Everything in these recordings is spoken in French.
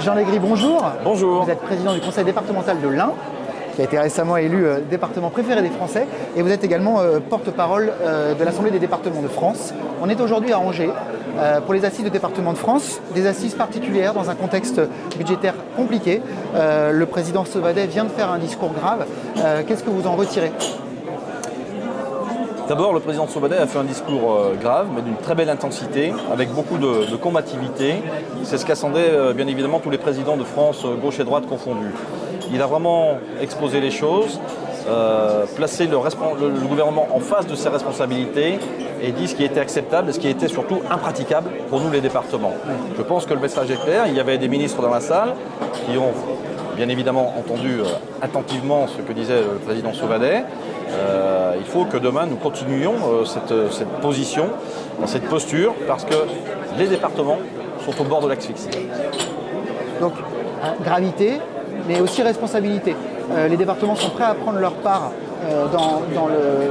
Jean Legris, bonjour. Bonjour. Vous êtes président du conseil départemental de l'Ain, qui a été récemment élu département préféré des Français. Et vous êtes également porte-parole de l'Assemblée des départements de France. On est aujourd'hui à Angers pour les assises de département de France, des assises particulières dans un contexte budgétaire compliqué. Le président Sauvadet vient de faire un discours grave. Qu'est-ce que vous en retirez ? D'abord, le président Sauvadet a fait un discours grave, mais d'une très belle intensité, avec beaucoup de combativité. C'est ce qu'attendaient bien évidemment tous les présidents de France, gauche et droite confondus. Il a vraiment exposé les choses, placé le gouvernement en face de ses responsabilités et dit ce qui était acceptable et ce qui était surtout impraticable pour nous les départements. Je pense que le message est clair. Il y avait des ministres dans la salle qui ont bien évidemment entendu attentivement ce que disait le président Sauvadet. Il faut que demain nous continuions cette position, dans cette posture, parce que les départements sont au bord de l'asphyxie. Donc, gravité, mais aussi responsabilité. Les départements sont prêts à prendre leur part dans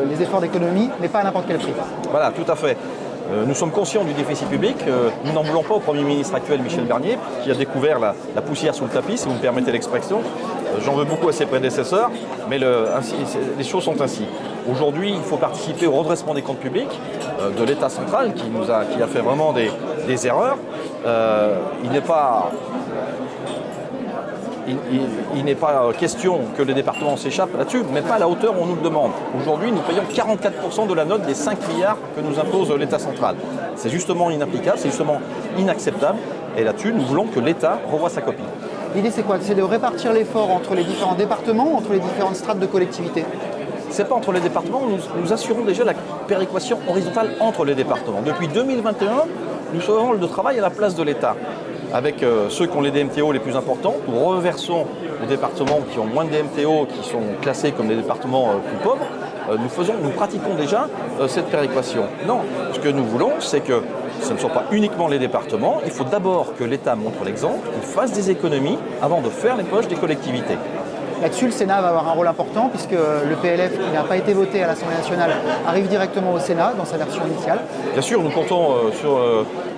les efforts d'économie, mais pas à n'importe quel prix. Voilà, tout à fait. Nous sommes conscients du déficit public. Nous n'en voulons pas au Premier ministre actuel, Michel Barnier, qui a découvert la poussière sous le tapis, si vous me permettez l'expression. J'en veux beaucoup à ses prédécesseurs, mais les choses sont ainsi. Aujourd'hui, il faut participer au redressement des comptes publics de l'État central, qui a fait vraiment des erreurs. Il n'est pas question que les départements s'échappent là-dessus, mais pas à la hauteur où on nous le demande. Aujourd'hui, nous payons 44% de la note des 5 milliards que nous impose l'État central. C'est justement inapplicable, c'est justement inacceptable. Et là-dessus, nous voulons que l'État revoie sa copie. L'idée, c'est quoi ? C'est de répartir l'effort entre les différents départements, entre les différentes strates de collectivités ? Ce n'est pas entre les départements, nous assurons déjà la péréquation horizontale entre les départements. Depuis 2021, nous faisons le travail à la place de l'État, avec ceux qui ont les DMTO les plus importants. Nous reversons les départements qui ont moins de DMTO, qui sont classés comme des départements plus pauvres. Nous pratiquons déjà cette péréquation. Non, ce que nous voulons, c'est que ce ne sont pas uniquement les départements. Il faut d'abord que l'État montre l'exemple, qu'il fasse des économies avant de faire les poches des collectivités. Là-dessus, le Sénat va avoir un rôle important puisque le PLF qui n'a pas été voté à l'Assemblée nationale arrive directement au Sénat dans sa version initiale. Bien sûr, nous comptons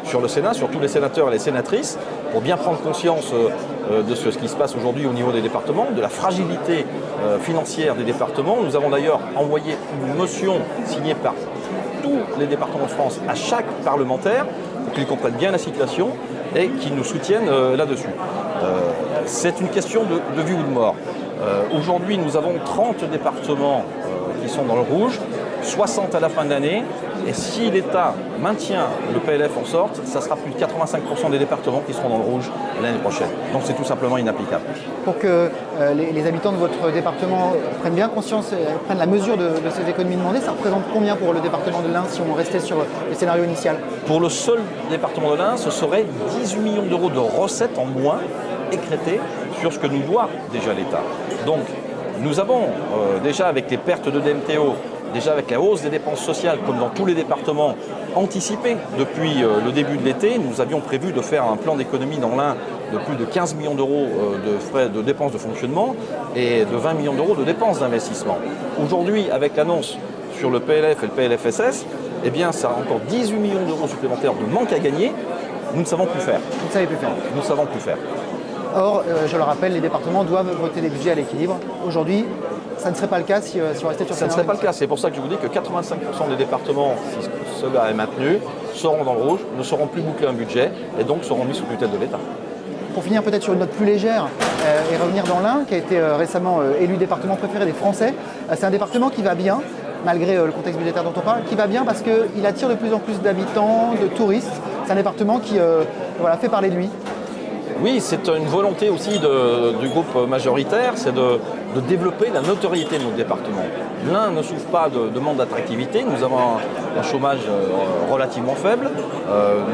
sur le Sénat, sur tous les sénateurs et les sénatrices pour bien prendre conscience de ce qui se passe aujourd'hui au niveau des départements, de la fragilité financière des départements. Nous avons d'ailleurs envoyé une motion signée par tous les départements de France à chaque parlementaire pour qu'ils comprennent bien la situation et qu'ils nous soutiennent là-dessus. C'est une question de vie ou de mort. Aujourd'hui, nous avons 30 départements qui sont dans le rouge, 60 à la fin de l'année. Et si l'État maintient le PLF en sorte, ça sera plus de 85% des départements qui seront dans le rouge l'année prochaine. Donc c'est tout simplement inapplicable. Pour que les habitants de votre département prennent bien conscience, prennent la mesure de ces économies demandées, ça représente combien pour le département de l'Ain si on restait sur le scénario initial ? Pour le seul département de l'Ain, ce serait 18 millions d'euros de recettes en moins écrétées sur ce que nous doit déjà l'État. Donc nous avons déjà avec les pertes de DMTO, déjà avec la hausse des dépenses sociales, comme dans tous les départements, anticipé depuis le début de l'été. Nous avions prévu de faire un plan d'économie dans l'Ain de plus de 15 millions d'euros de dépenses de fonctionnement et de 20 millions d'euros de dépenses d'investissement. Aujourd'hui, avec l'annonce sur le PLF et le PLFSS, eh bien, ça a encore 18 millions d'euros supplémentaires de manque à gagner. Nous ne savons plus faire. Vous ne savez plus faire. Nous ne savons plus faire. Or, je le rappelle, les départements doivent voter des budgets à l'équilibre. Aujourd'hui, ça ne serait pas le cas si on restait sur ça ne serait pas le cas. C'est pour ça que je vous dis que 85% des départements, si cela est maintenu, seront dans le rouge, ne seront plus bouclés un budget et donc seront mis sous tutelle de l'État. Pour finir peut-être sur une note plus légère et revenir dans l'Ain, qui a été récemment élu département préféré des Français, c'est un département qui va bien, malgré le contexte budgétaire dont on parle, qui va bien parce qu'il attire de plus en plus d'habitants, de touristes. C'est un département qui fait parler de lui. Oui, c'est une volonté aussi du groupe majoritaire, c'est de développer la notoriété de notre département. L'Ain ne souffre pas de manque d'attractivité, nous avons un chômage relativement faible,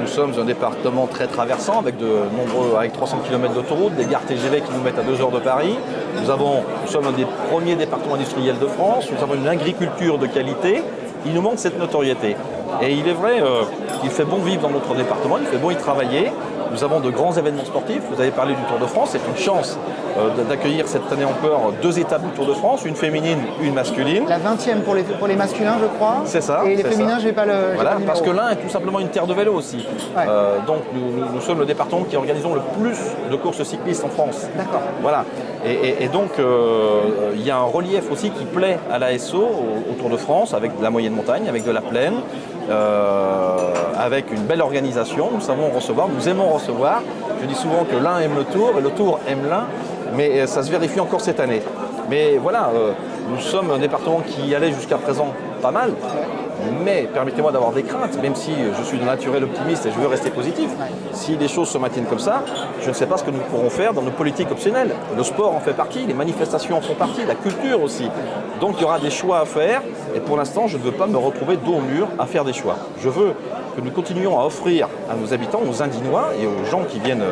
nous sommes un département très traversant avec 300 km d'autoroute, des gares TGV qui nous mettent à 2 heures de Paris. Nous sommes un des premiers départements industriels de France, nous avons une agriculture de qualité, il nous manque cette notoriété. Et il est vrai qu'il fait bon vivre dans notre département, il fait bon y travailler. Nous avons de grands événements sportifs. Vous avez parlé du Tour de France. C'est une chance d'accueillir cette année encore 2 étapes du Tour de France, une féminine, une masculine. La 20e pour les masculins, je crois. C'est ça. Et les féminins, je n'ai pas le Voilà, numéro. parce que l'Ain est tout simplement une terre de vélo aussi. Ouais. Donc nous sommes le département qui organisons le plus de courses cyclistes en France. D'accord. Voilà. Et donc il y a un relief aussi qui plaît à l'ASO au Tour de France, avec de la moyenne montagne, avec de la plaine, avec une belle organisation. Nous savons recevoir, nous aimons recevoir. Je dis souvent que l'Ain aime le Tour et le Tour aime l'Ain, mais ça se vérifie encore cette année. Mais voilà, nous sommes un département qui allait jusqu'à présent pas mal. Mais permettez-moi d'avoir des craintes, même si je suis de naturel optimiste et je veux rester positif. Si les choses se maintiennent comme ça, je ne sais pas ce que nous pourrons faire dans nos politiques optionnelles. Le sport en fait partie, les manifestations en font partie, la culture aussi. Donc il y aura des choix à faire et pour l'instant, je ne veux pas me retrouver dos au mur à faire des choix. Je veux que nous continuions à offrir à nos habitants, aux Indinois et aux gens qui viennent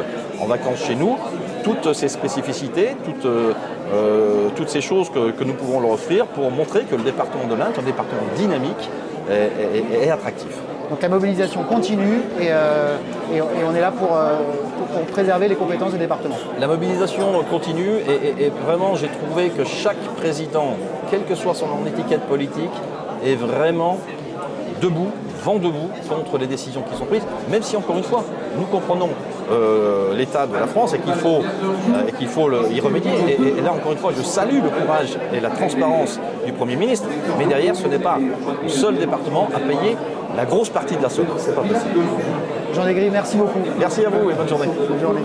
en vacances chez nous, toutes ces spécificités, toutes ces choses que nous pouvons leur offrir pour montrer que le département de l'Ain est un département dynamique et attractif. Donc la mobilisation continue et on est là pour préserver les compétences des départements. La mobilisation continue et vraiment j'ai trouvé que chaque président, quelle que soit son étiquette politique, est vraiment debout, vent debout contre les décisions qui sont prises, même si encore une fois, nous comprenons l'état de la France et qu'il faut y remédier. Et là encore une fois, je salue le courage et la transparence du Premier ministre, mais derrière ce n'est pas le seul département à payer la grosse partie de la somme. C'est pas possible. Jean Desgris, merci beaucoup. Merci à vous et bonne journée. Bonne journée.